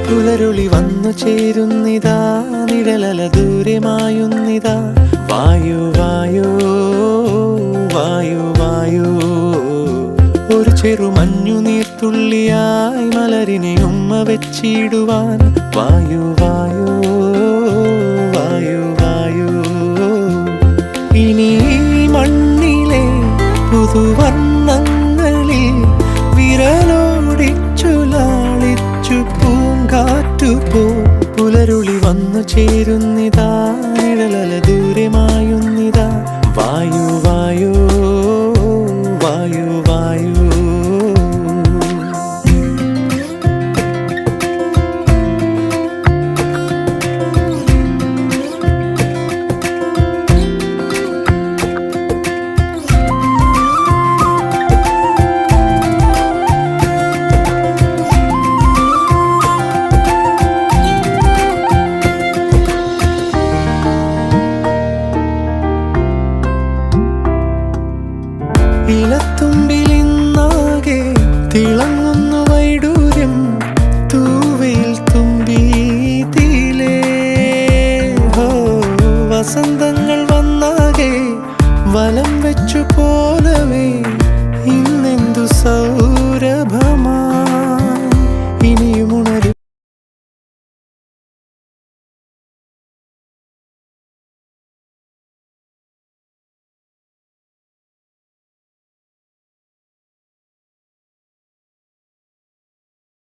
പുലരുളി വന്നു ചേരുന്നിതാ, നിഴലല ദൂരെ മായുന്നിതാ. വായു വായു വായു വായു, ഒരു ചെറു മഞ്ഞു നീർത്തുള്ളിയായി മലരിനെ ഉമ്മ വെച്ചിടുവാൻ. വായു വായു വായു വായു, ഇനി മണ്ണിലെ പുതുവർണ്ണങ്ങളിൽ വിരലോടിച്ചു ലാളിച്ചു പൂങ്കാറ്റുപോ. പുലരുളി വന്നു ചേരുന്നിതാ,